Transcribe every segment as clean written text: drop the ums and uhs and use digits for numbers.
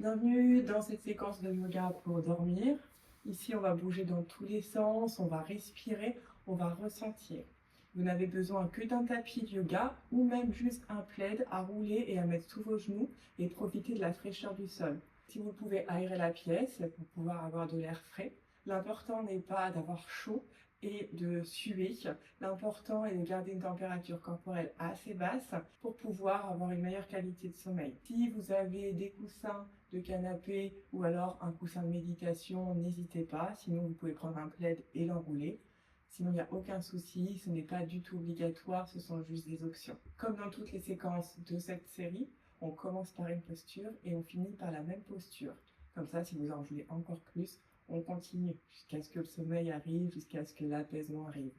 Bienvenue dans cette séquence de yoga pour dormir. Ici, on va bouger dans tous les sens, on va respirer, on va ressentir. Vous n'avez besoin que d'un tapis de yoga ou même juste un plaid à rouler et à mettre sous vos genoux et profiter de la fraîcheur du sol. Si vous pouvez aérer la pièce pour pouvoir avoir de l'air frais, l'important n'est pas d'avoir chaud et de suer. L'important est de garder une température corporelle assez basse pour pouvoir avoir une meilleure qualité de sommeil. Si vous avez des coussins de canapé ou alors un coussin de méditation, n'hésitez pas. Sinon, vous pouvez prendre un plaid et l'enrouler. Sinon, il n'y a aucun souci, ce n'est pas du tout obligatoire, ce sont juste des options. Comme dans toutes les séquences de cette série, on commence par une posture et on finit par la même posture. Comme ça, si vous en voulez encore plus, on continue jusqu'à ce que le sommeil arrive, jusqu'à ce que l'apaisement arrive.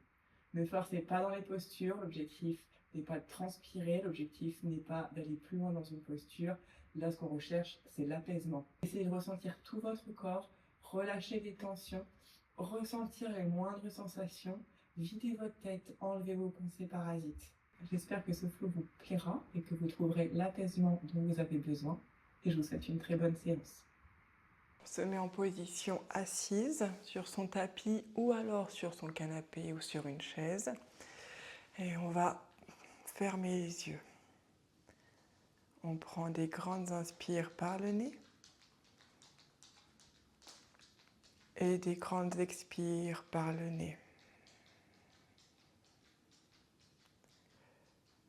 Ne forcez pas dans les postures, l'objectif n'est pas de transpirer, l'objectif n'est pas d'aller plus loin dans une posture. Là, ce qu'on recherche, c'est l'apaisement. Essayez de ressentir tout votre corps, relâchez des tensions, ressentir les moindres sensations, videz votre tête, enlevez vos pensées parasites. J'espère que ce flow vous plaira et que vous trouverez l'apaisement dont vous avez besoin. Et je vous souhaite une très bonne séance. On se met en position assise sur son tapis ou alors sur son canapé ou sur une chaise. Et on va fermer les yeux. On prend des grandes inspires par le nez et des grandes expires par le nez.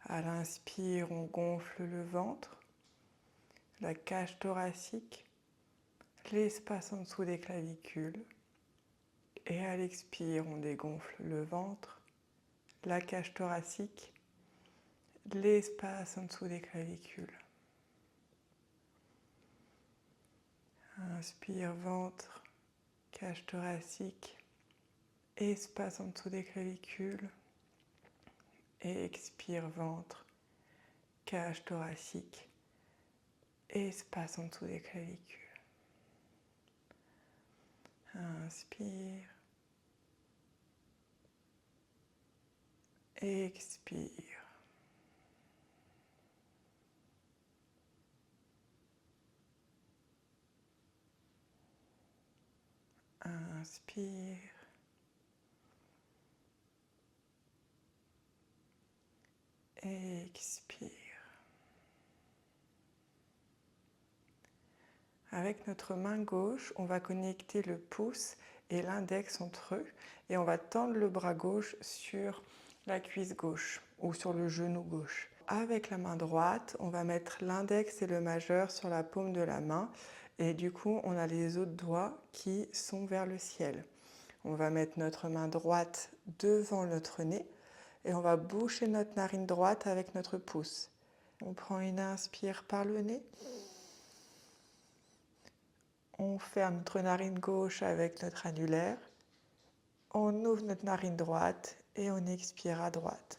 À l'inspire, on gonfle le ventre, la cage thoracique, l'espace en dessous des clavicules. Et à l'expire, on dégonfle le ventre, la cage thoracique, l'espace en dessous des clavicules. Inspire, ventre, cage thoracique, espace en dessous des clavicules. Et expire, ventre, cage thoracique, espace en dessous des clavicules. Inspire. Expire. Inspire. Expire. Avec notre main gauche, on va connecter le pouce et l'index entre eux et on va tendre le bras gauche sur la cuisse gauche ou sur le genou gauche. Avec la main droite, on va mettre l'index et le majeur sur la paume de la main et du coup, on a les autres doigts qui sont vers le ciel. On va mettre notre main droite devant notre nez et on va boucher notre narine droite avec notre pouce. On prend une inspire par le nez. On ferme notre narine gauche avec notre annulaire. On ouvre notre narine droite et on expire à droite.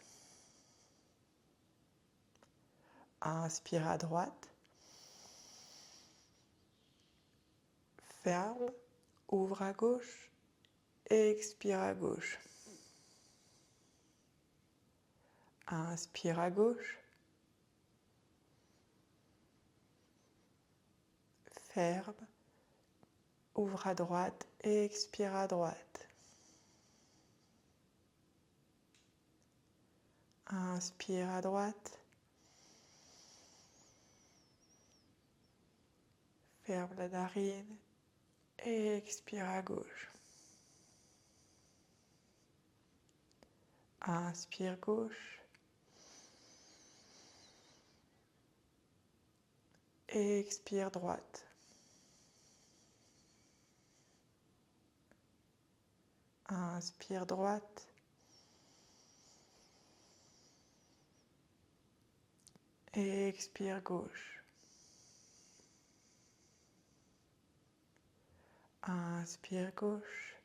Inspire à droite. Ferme. Ouvre à gauche. Expire à gauche. Inspire à gauche. Ferme. Ouvre à droite et expire à droite. Inspire à droite. Ferme la narine et expire à gauche. Inspire gauche. Et expire droite. Inspire droite. Et expire gauche. Inspire gauche.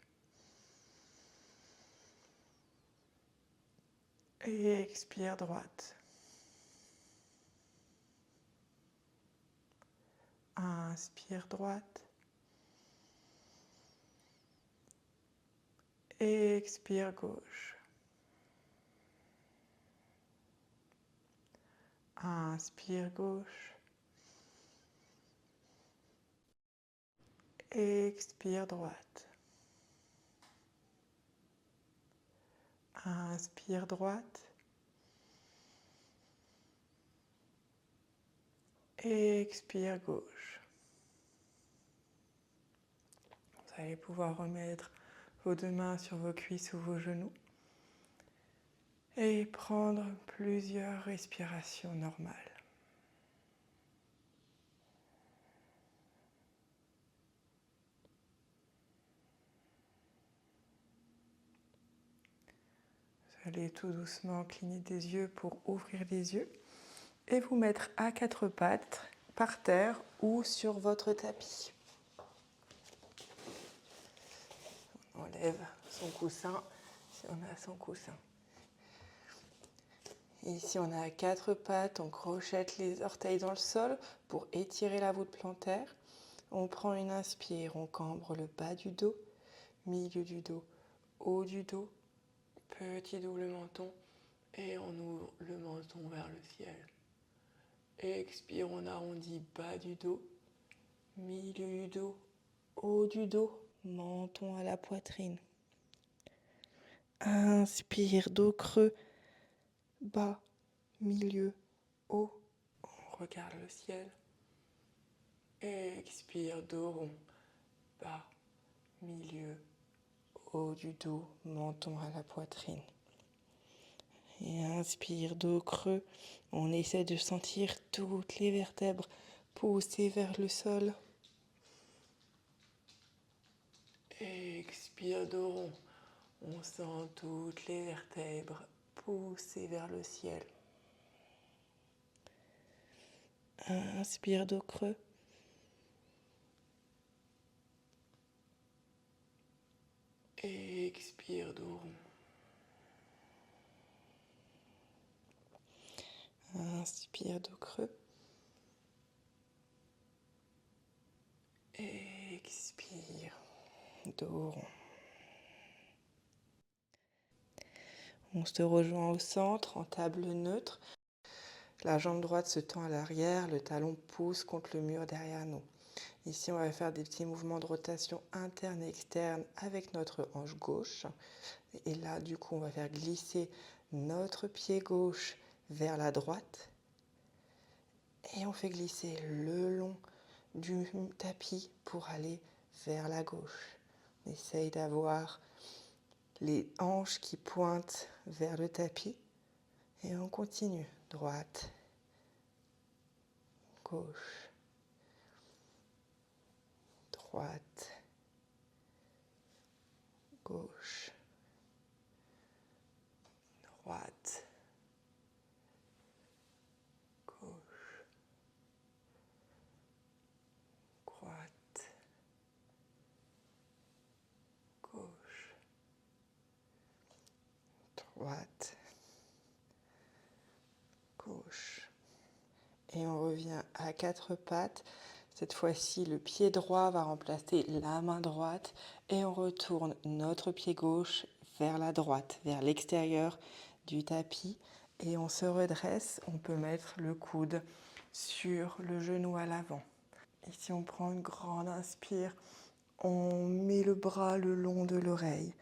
Et expire droite. Inspire droite. Et expire gauche. Inspire gauche. Expire droite. Inspire droite. Expire gauche. Vous allez pouvoir remettre vos deux mains sur vos cuisses ou vos genoux et prendre plusieurs respirations normales. Vous allez tout doucement cligner des yeux pour ouvrir les yeux et vous mettre à quatre pattes par terre ou sur votre tapis. On enlève son coussin si on a son coussin. Et ici on a quatre pattes, on crochette les orteils dans le sol pour étirer la voûte plantaire. On prend une inspire, on cambre le bas du dos, milieu du dos, haut du dos, petit double menton et on ouvre le menton vers le ciel. Expire, on arrondit bas du dos, milieu du dos, haut du dos, menton à la poitrine. Inspire, dos creux, bas, milieu, haut. On regarde le ciel. Expire, dos rond, bas, milieu, haut du dos, menton à la poitrine. Et inspire, dos creux. On essaie de sentir toutes les vertèbres pousser vers le sol. Expire, dos rond. On sent toutes les vertèbres pousser vers le ciel. Inspire, dos creux. Expire, dos rond. Inspire, dos creux. Expire, dos rond. On se rejoint au centre en table neutre. La jambe droite se tend à l'arrière, le talon pousse contre le mur derrière nous. Ici, on va faire des petits mouvements de rotation interne et externe avec notre hanche gauche. Et là, du coup, on va faire glisser notre pied gauche vers la droite. Et on fait glisser le long du tapis pour aller vers la gauche. On essaye d'avoir les hanches qui pointent vers le tapis. Et on continue. Droite, gauche, droite, gauche, droite, gauche, droite, gauche, droite, gauche. Et on revient à quatre pattes. Cette fois-ci, le pied droit va remplacer la main droite et on retourne notre pied gauche vers la droite, vers l'extérieur du tapis et on se redresse. On peut mettre le coude sur le genou à l'avant. Ici, on prend une grande inspire. On met le bras le long de l'oreille.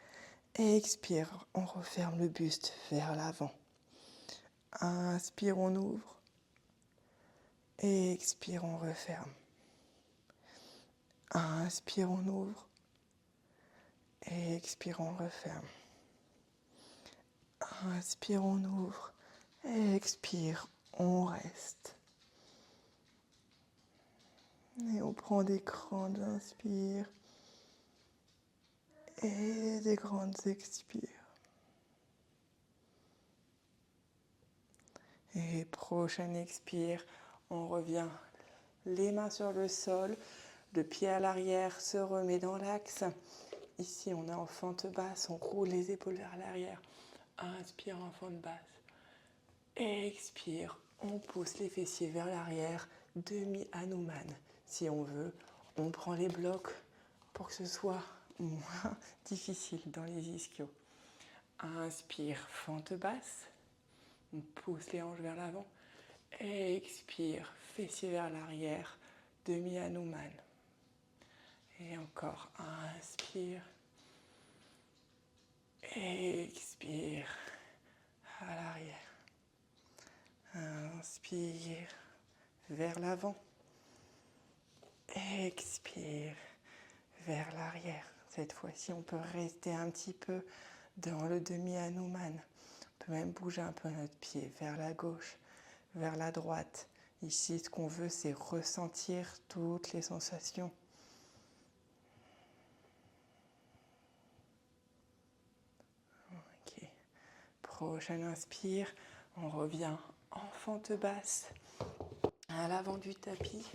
Expire, on referme le buste vers l'avant. Inspire, on ouvre. Expire, on referme. Inspire, on ouvre. Expire, on referme. Inspire, on ouvre. Expire, on reste. Et on prend des grandes inspires et des grandes expires. Et prochaine expire, on revient les mains sur le sol, le pied à l'arrière se remet dans l'axe. Ici, on est en fente basse, on roule les épaules vers l'arrière. Inspire en fente basse. Expire, on pousse les fessiers vers l'arrière, demi-Hanuman. Si on veut, on prend les blocs pour que ce soit moins difficile dans les ischios. Inspire, fente basse. On pousse les hanches vers l'avant. Expire, fessiers vers l'arrière, demi-Hanuman. Et encore, inspire. Expire à l'arrière. Inspire vers l'avant. Expire vers l'arrière. Cette fois-ci, on peut rester un petit peu dans le demi-Hanuman. On peut même bouger un peu notre pied vers la gauche, vers la droite. Ici, ce qu'on veut, c'est ressentir toutes les sensations. Ok. Prochaine inspire, on revient en fente basse à l'avant du tapis.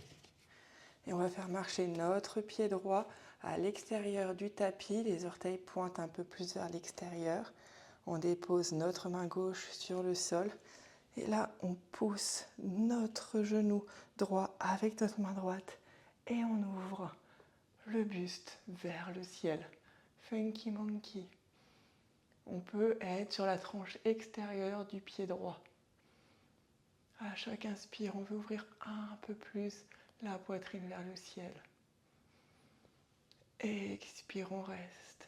Et on va faire marcher notre pied droit à l'extérieur du tapis. Les orteils pointent un peu plus vers l'extérieur. On dépose notre main gauche sur le sol. Et là, on pousse notre genou droit avec notre main droite. Et on ouvre le buste vers le ciel. Funky Monkey. On peut être sur la tranche extérieure du pied droit. À chaque inspire, on veut ouvrir un peu plus la poitrine vers le ciel. Expire, on reste.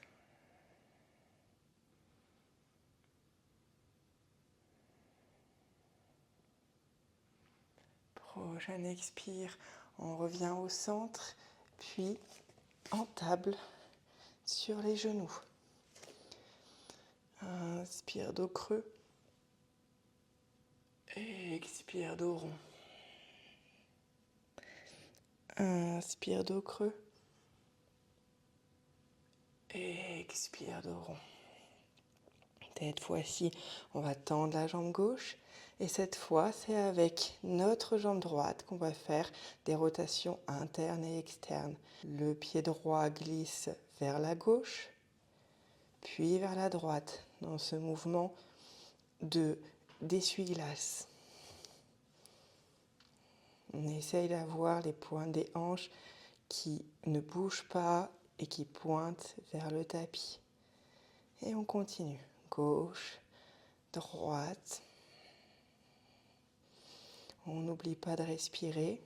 Prochaine expire, on revient au centre, puis en table sur les genoux. Inspire, dos creux. Expire, dos rond. Inspire, dos creux. Expire, dos rond. Cette fois-ci, on va tendre la jambe gauche. Et cette fois, c'est avec notre jambe droite qu'on va faire des rotations internes et externes. Le pied droit glisse vers la gauche, puis vers la droite, dans ce mouvement d'essuie-glace. On essaye d'avoir les pointes des hanches qui ne bougent pas et qui pointent vers le tapis. Et on continue. Gauche, droite. On n'oublie pas de respirer.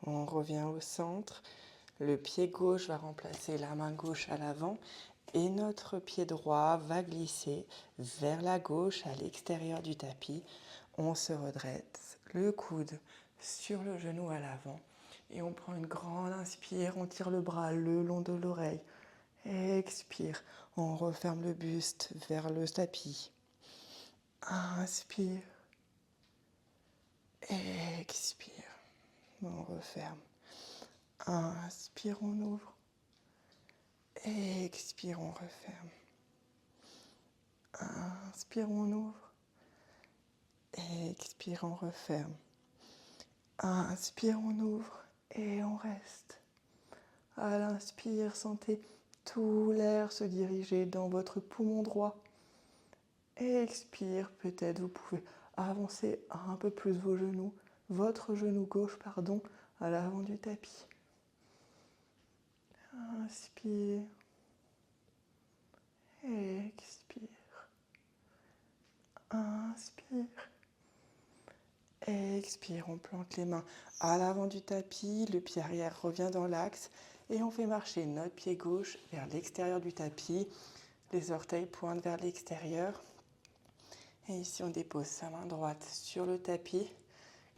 On revient au centre. Le pied gauche va remplacer la main gauche à l'avant et notre pied droit va glisser vers la gauche à l'extérieur du tapis. On se redresse, le coude sur le genou à l'avant et on prend une grande inspire, on tire le bras le long de l'oreille. Expire, on referme le buste vers le tapis. Inspire. Expire. On referme. Inspire, on ouvre. Expire, on referme. Inspire, on ouvre. Expire, on referme. Inspire, on ouvre et on reste. À l'inspire, sentez tout l'air se diriger dans votre poumon droit. Expire, peut-être vous pouvez avancer un peu plus vos genoux, votre genou gauche, à l'avant du tapis. Inspire. Expire. Inspire. Expire, on plante les mains à l'avant du tapis, le pied arrière revient dans l'axe et on fait marcher notre pied gauche vers l'extérieur du tapis. Les orteils pointent vers l'extérieur. Et ici, on dépose sa main droite sur le tapis.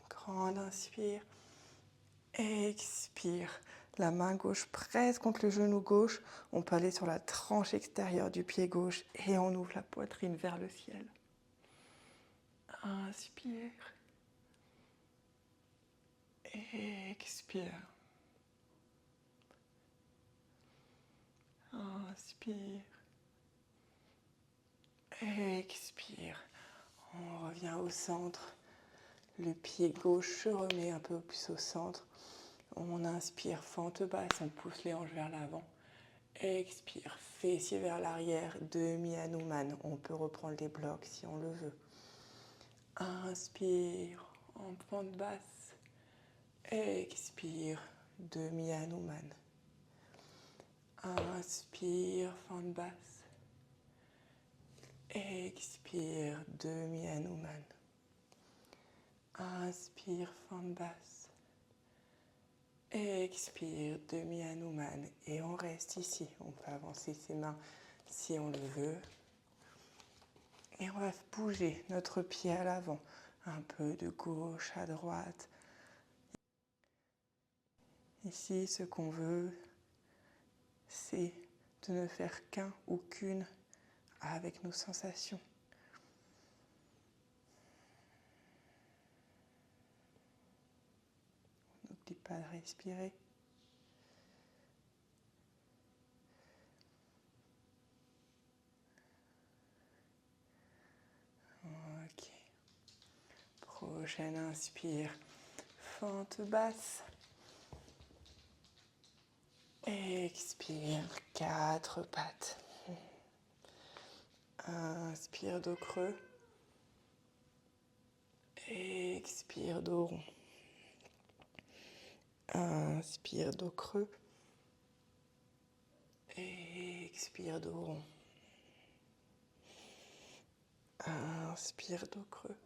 Grande inspire. Expire. La main gauche presse contre le genou gauche. On peut aller sur la tranche extérieure du pied gauche et on ouvre la poitrine vers le ciel. Inspire. Expire. Inspire. Expire. On revient au centre. Le pied gauche se remet un peu plus au centre. On inspire, fente basse, on pousse les hanches vers l'avant. Expire, fessier vers l'arrière, demi-Hanuman. On peut reprendre les blocs si on le veut. Inspire, en fente basse. Expire, demi-Hanuman. Inspire, fente basse. Expire, demi-Hanuman. Inspire, fente basse. Expire, demi-Hanuman. Et on reste ici. On peut avancer ses mains si on le veut. Et on va bouger notre pied à l'avant. Un peu de gauche à droite. Ici, ce qu'on veut, c'est de ne faire qu'un ou qu'une avec nos sensations. N'oublie pas de respirer. Ok. Prochaine inspire. Fente basse. Expire, 4 pattes. Inspire, dos creux. Expire, dos rond. Inspire, dos creux. Expire, dos rond. Inspire, dos creux.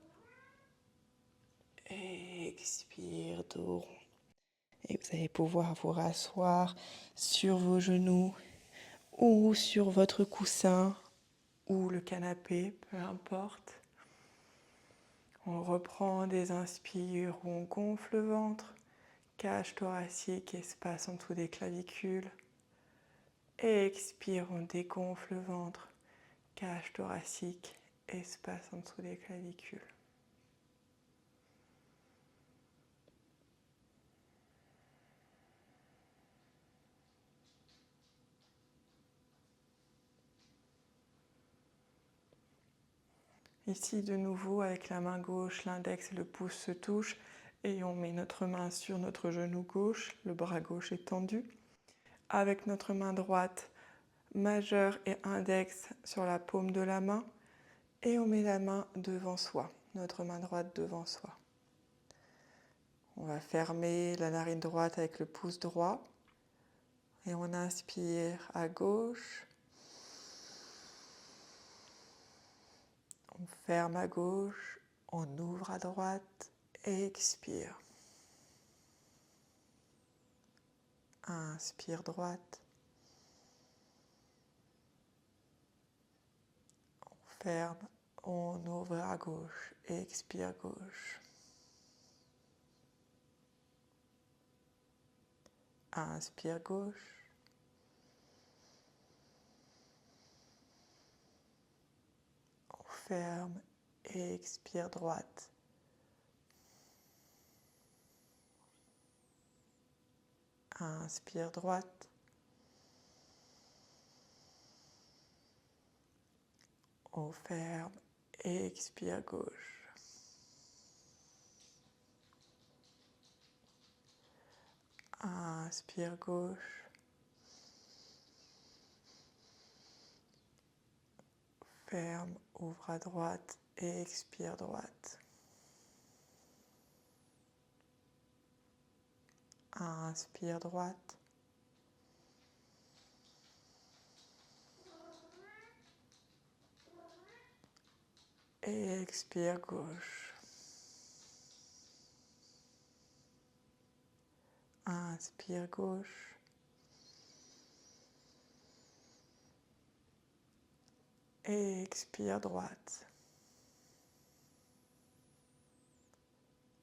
Expire, dos rond. Et vous allez pouvoir vous rasseoir sur vos genoux ou sur votre coussin ou le canapé, peu importe. On reprend des inspires où on gonfle le ventre, cage thoracique, espace en dessous des clavicules. Expire, on dégonfle le ventre, cage thoracique, espace en dessous des clavicules. Ici, de nouveau, avec la main gauche, l'index et le pouce se touchent et on met notre main sur notre genou gauche, le bras gauche est tendu. Avec notre main droite, majeur et index sur la paume de la main et on met la main devant soi, notre main droite devant soi. On va fermer la narine droite avec le pouce droit et on inspire à gauche. On ferme à gauche, on ouvre à droite et expire. Inspire droite. On ferme, on ouvre à gauche et expire gauche. Inspire gauche. On ferme et expire droite. Inspire droite. On ferme et expire gauche. Inspire gauche. Ferme, ouvre à droite et expire droite. Inspire droite. Et expire gauche. Inspire gauche. Et expire droite.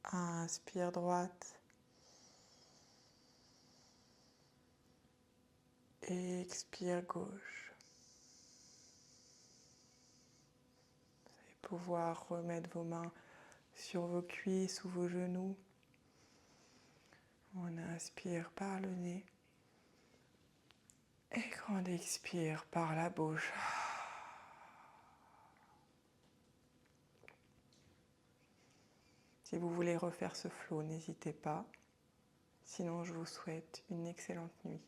Inspire droite. Et expire gauche. Vous allez pouvoir remettre vos mains sur vos cuisses ou vos genoux. On inspire par le nez. Et quand on expire par la bouche. Si vous voulez refaire ce flow, n'hésitez pas. Sinon, je vous souhaite une excellente nuit.